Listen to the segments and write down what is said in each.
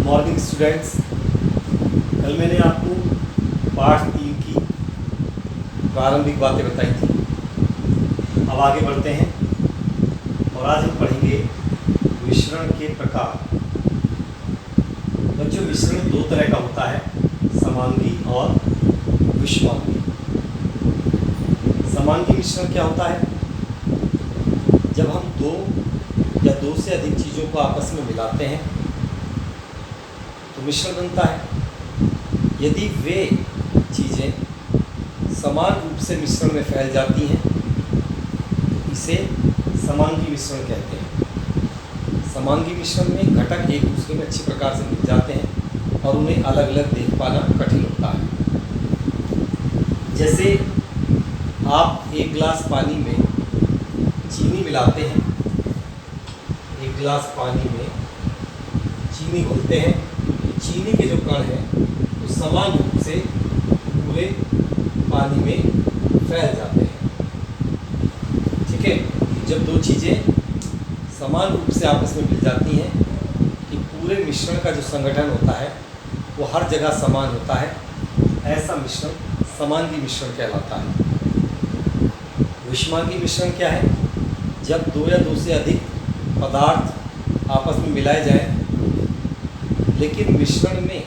Good morning students. कल मैंने आपको पाठ 3 की प्रारंभिक बातें बताई थी। अब आगे बढ़ते हैं और आज हम पढ़ेंगे मिश्रण के प्रकार। बच्चों, मिश्रण दो तरह का होता है, समांगी और विषमांगी। समांगी मिश्रण क्या होता है? जब हम दो या दो से अधिक चीज़ों को आपस में मिलाते हैं तो मिश्रण बनता है। यदि वे चीज़ें समान रूप से मिश्रण में फैल जाती हैं तो इसे समांगी मिश्रण कहते हैं। समांगी मिश्रण में घटक एक दूसरे में अच्छी प्रकार से मिल जाते हैं और उन्हें अलग अलग देख पाना कठिन होता है। जैसे आप एक गिलास पानी में चीनी मिलाते हैं, एक गिलास पानी में चीनी घोलते हैं, चीनी के जो कण हैं वो समान रूप से पूरे पानी में फैल जाते हैं। ठीक है, जब दो चीज़ें समान रूप से आपस में मिल जाती हैं कि पूरे मिश्रण का जो संगठन होता है वो हर जगह समान होता है, ऐसा मिश्रण समांगी मिश्रण कहलाता है। विषमांगी मिश्रण क्या है? जब दो या दो से अधिक पदार्थ आपस में मिलाए जाएं लेकिन मिश्रण में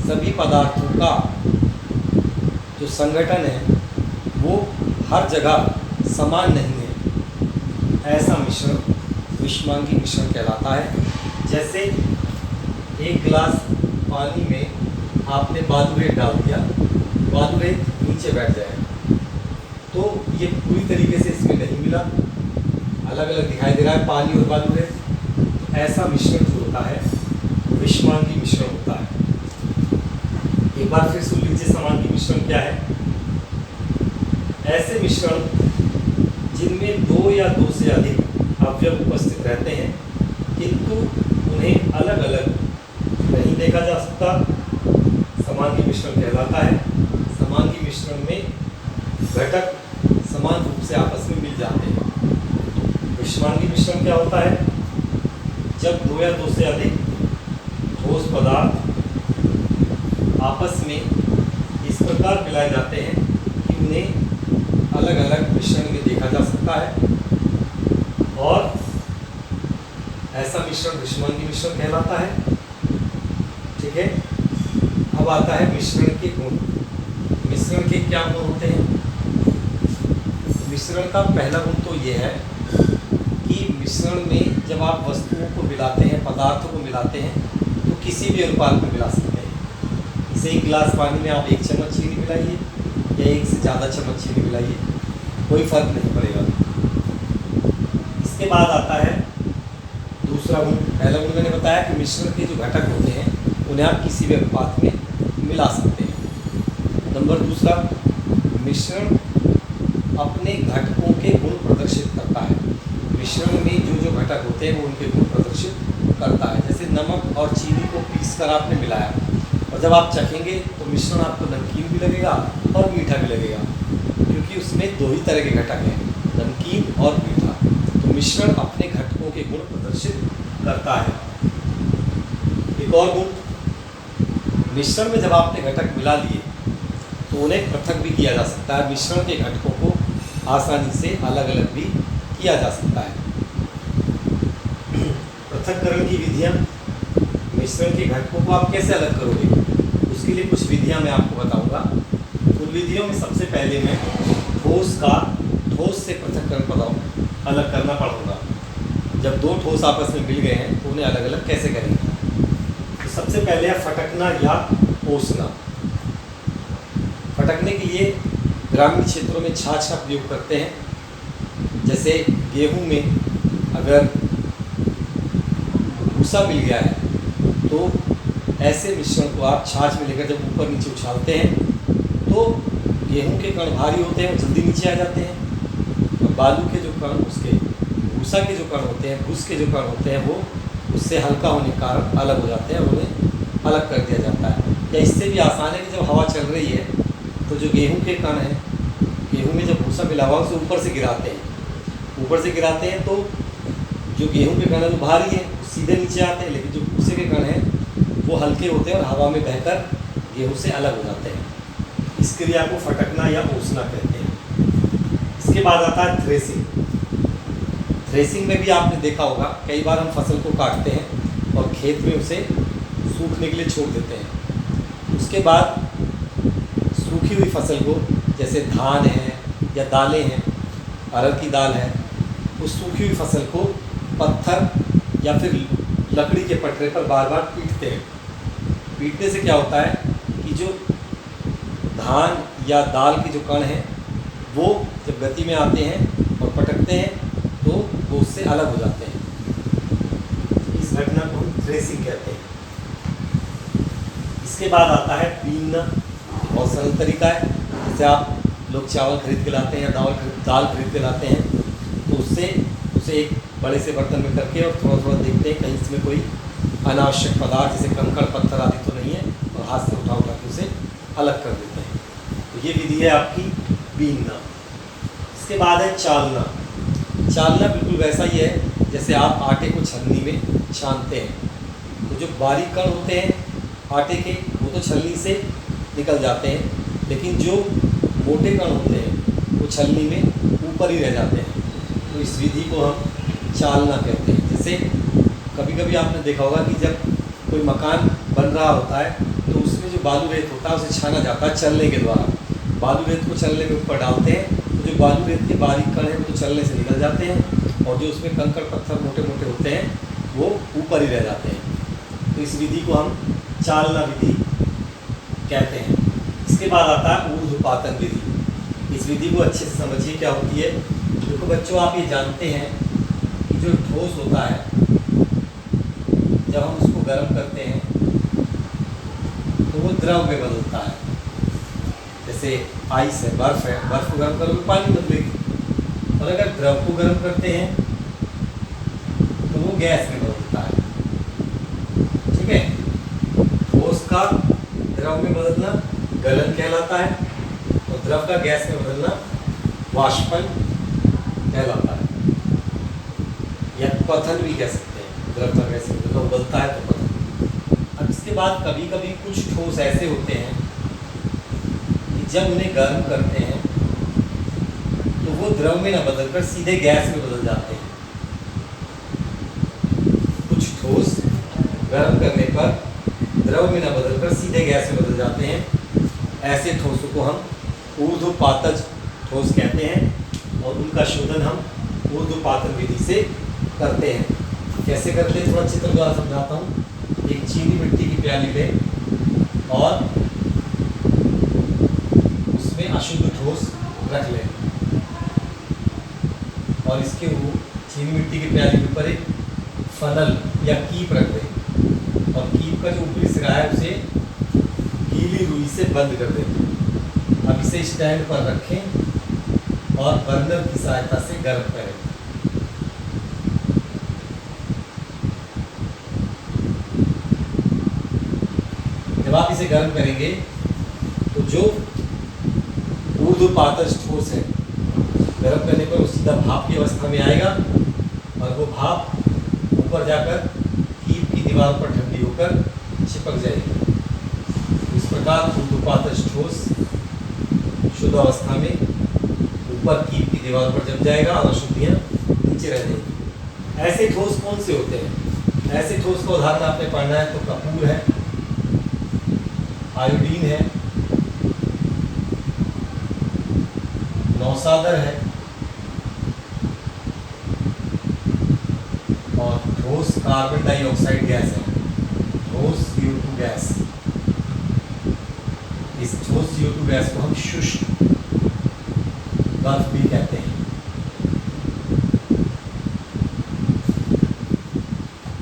सभी पदार्थों का जो संगठन है वो हर जगह समान नहीं है, ऐसा मिश्रण विषमांगी मिश्रण कहलाता है। जैसे एक गिलास पानी में आपने बालू रेत डाल दिया, बालू रेत नीचे बैठ जाएगा तो ये पूरी तरीके से इसमें नहीं मिला, अलग अलग दिखाई दे रहा है पानी और बालू रेत। ऐसा मिश्रण जो होता है विषमांगी मिश्रण होता है। एक बार फिर सुन लीजिए, समांगी मिश्रण क्या है? ऐसे मिश्रण जिनमें दो या दो से अधिक अवयव उपस्थित रहते हैं किंतु उन्हें अलग अलग नहीं देखा जा सकता, समांगी मिश्रण कहलाता है। समांगी मिश्रण में घटक समान रूप से आपस में मिल जाते हैं। विषमांगी मिश्रण क्या होता है? जब दो या दो से अधिक ठोस पदार्थ आपस में इस प्रकार मिलाए जाते हैं कि उन्हें अलग अलग मिश्रण में देखा जा सकता है और ऐसा मिश्रण विषमांगी मिश्रण कहलाता है। ठीक है, अब आता है मिश्रण के गुण। मिश्रण के क्या गुण होते हैं? मिश्रण का पहला गुण तो यह है कि मिश्रण में जब आप वस्तुओं को मिलाते हैं, पदार्थों को मिलाते हैं तो किसी भी अनुपात में मिला सकते हैं। इसे एक गिलास पानी में आप 1 चम्मच चीनी मिलाइए या 1 से ज़्यादा चम्मच चीनी मिलाइए, कोई फर्क नहीं पड़ेगा। इसके बाद आता है दूसरा गुण। पहला गुण मैंने बताया कि मिश्रण के जो घटक होते हैं उन्हें आप किसी भी अनुपात में मिला सकते हैं। नंबर दूसरा, मिश्रण अपने घटकों के गुण प्रदर्शित करता है। मिश्रण में जो जो घटक होते हैं वो उनके गुण प्रदर्शित करता है। जैसे नमक और चीनी को पीस कर आपने मिलाया और जब आप चखेंगे तो मिश्रण आपको नमकीन भी लगेगा और मीठा भी लगेगा, क्योंकि उसमें दो ही तरह के घटक हैं, नमकीन और मीठा। तो मिश्रण अपने घटकों के गुण प्रदर्शित करता है। एक और गुण, मिश्रण में जब आपने घटक मिला लिए तो उन्हें पृथक भी किया जा सकता है। मिश्रण के घटकों को आसानी से अलग अलग भी किया जा सकता है। पृथक्करण की विधियां, मिश्रण के घटकों को आप कैसे अलग करोगे, उसके लिए कुछ विधियां मैं आपको बताऊंगा। उन विधियों में सबसे पहले मैं ठोस का ठोस से पृथक्करण बताऊँ, अलग करना पड़ूंगा। जब दो ठोस आपस में मिल गए हैं तो उन्हें अलग अलग कैसे करेंगे। तो सबसे पहले है फटकना या ओसना। फटकने के लिए ग्रामीण क्षेत्रों में छाछ का प्रयोग करते हैं। जैसे गेहूं में अगर भूसा मिल गया है तो ऐसे मिश्रण को आप छाछ में लेकर जब ऊपर नीचे उछालते हैं तो गेहूं के कण भारी होते हैं, वो जल्दी नीचे आ जाते हैं और बालू के जो कण, उसके भूसा के जो कण होते हैं, भूस के जो कण होते हैं वो उससे हल्का होने के कारण अलग हो जाते हैं, उन्हें अलग कर दिया जाता है। या इससे भी आसान है कि जब हवा चल रही है तो जो गेहूं के कण हैं, गेहूं में जब भूसा मिला हुआ उसे ऊपर से गिराते हैं तो जो गेहूं के कण है वो भारी है, सीधे नीचे आते हैं, लेकिन जो भूसे के कण हैं वो हल्के होते हैं और हवा में बहकर गेहूँ से अलग हो जाते हैं। इस क्रिया को फटकना या ओसना कहते हैं। इसके बाद आता है थ्रेसिंग। थ्रेसिंग में भी आपने देखा होगा, कई बार हम फसल को काटते हैं और खेत में उसे सूखने के लिए छोड़ देते हैं। उसके बाद सूखी हुई फसल को, जैसे धान है या दालें हैं, अरहर की दाल है, उस सूखी हुई फसल को पत्थर या फिर लकड़ी के पटरे पर बार बार पीटते हैं। पीटने से क्या होता है कि जो धान या दाल के जो कण हैं वो जब गति में आते हैं और पटकते हैं तो वो उससे अलग हो जाते हैं। इस घटना को हम थ्रेसिंग कहते हैं। इसके बाद आता है बीनना। बहुत सरल तरीका है। जैसे आप लोग चावल खरीद के लाते हैं या दाल खरीद के लाते हैं, तो उसे एक बड़े से बर्तन में करके और थोड़ा थोड़ा देखते हैं कहीं इसमें कोई अनावश्यक पदार्थ जैसे कंकड़ पत्थर आदि तो नहीं है, और हाथ से उठा के उसे अलग कर देते हैं। तो ये विधि है आपकी बीनना। इसके बाद है चालना। चालना बिल्कुल वैसा ही है जैसे आप आटे को छलनी में छानते हैं। तो जो बारीक कण होते हैं आटे के वो तो छलनी से निकल जाते हैं, लेकिन जो मोटे कण होते हैं वो छलनी में ऊपर ही रह जाते हैं। तो इस विधि को हम चालना कहते हैं। जैसे कभी कभी आपने देखा होगा कि जब कोई मकान बन रहा होता है तो उसमें जो बालू रेत होता है उसे छाना जाता है चलने के द्वारा। बालू रेत को चलने में ऊपर डालते हैं तो जो बालू रेत के बारीक कण हैं वो तो चलने से निकल जाते हैं, और जो उसमें कंकड़ पत्थर मोटे मोटे होते हैं वो ऊपर ही रह जाते हैं। तो इस विधि को हम चालना विधि कहते हैं। इसके बाद आता है ऊर्ध्वपातन विधि। इस विधि को अच्छे से समझिए क्या होती है। देखो बच्चों, आप ये जानते हैं कि जो ठोस होता है जब हम उसको गर्म करते हैं तो वो द्रव में बदलता है। जैसे आइस है, बर्फ़ है, बर्फ़ को गर्म करोगे पानी बदलेगी, और अगर द्रव को गर्म करते हैं तो वो गैस में बदलता है। ठीक है, ठोस का द्रव में बदलना गलन कहलाता है, और द्रव का गैस में बदलना वाष्पन कहलाता है, या पतन भी कह सकते हैं। द्रव का गैस में बदलना, उबलता है तो पतन। अब इसके बाद कभी कभी कुछ ठोस ऐसे होते हैं कि जब उन्हें गर्म करते हैं तो वो द्रव में न बदलकर सीधे गैस में बदल जाते हैं। कुछ ठोस गर्म करने पर द्रव में न बदलकर सीधे गैस में बदल जाते हैं। ऐसे ठोसों को हम ऊर्ध्वपातज ठोस कहते हैं, और उनका शोधन हम ऊर्ध्वपातन विधि से करते हैं। कैसे करते हैं थोड़ा चित्र द्वारा समझाता हूँ। एक चीनी मिट्टी की प्याली लें और उसमें अशुद्ध ठोस रख लें, और इसके ऊपर चीनी मिट्टी की प्याली के ऊपर एक फनल या कीप रख दें, और कीप का जो ऊपरी सिरा है उसे गीली रुई से बंद कर दें। अब इसे स्टैंड पर रखें और बर्नर की सहायता से गर्म करें। जब आप इसे गर्म करेंगे तो जो ऊर्ध्वपातज ठोस है गर्म करने पर वो सीधा भाप की अवस्था में आएगा, और वो भाप ऊपर जाकर कीप की दीवार पर ठंडी होकर चिपक जाएगी। इस प्रकार ऊर्ध्वपातज ठोस शुद्ध अवस्था में ऊपर कीप की दीवार पर जम जाएगा और अशुद्धियाँ नीचे रह जाएगी। ऐसे ठोस कौन से होते हैं? ऐसे ठोस का उदाहरण आपने पढ़ना है तो कपूर है, आयोडीन है, नौसादर है, और ठोस कार्बन डाइऑक्साइड गैस है, ठोस CO2 गैस। इस ठोस CO2 गैस को हम शुष्क बर्फ भी कहते हैं।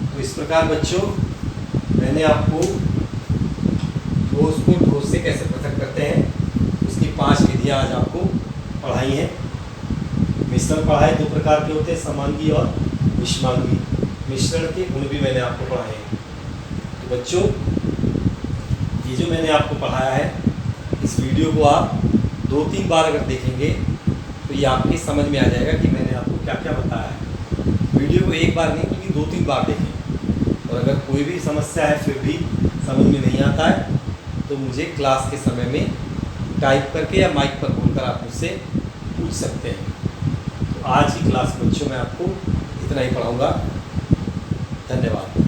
तो इस प्रकार बच्चों मैंने आपको ठोस को ठोस से कैसे पृथक करते हैं उसकी 5 विधियां आज आपको पढ़ाई हैं। मिश्रण पढ़ाए 2 प्रकार के होते हैं, समांगी और विषमांगी। मिश्रण के गुण भी मैंने आपको पढ़ाए हैं। तो बच्चों ये जो मैंने आपको पढ़ाया है इस वीडियो को आप 2-3 बार अगर देखेंगे तो ये आपके समझ में आ जाएगा कि मैंने आपको क्या क्या बताया है। वीडियो को एक बार नहीं बल्कि 2-3 बार देखें। और अगर कोई भी समस्या है फिर भी समझ में नहीं आता है तो मुझे क्लास के समय में टाइप करके या माइक पर बोलकर आप मुझसे पूछ सकते हैं। तो आज की क्लास बच्चों में आपको इतना ही पढ़ाऊँगा। धन्यवाद।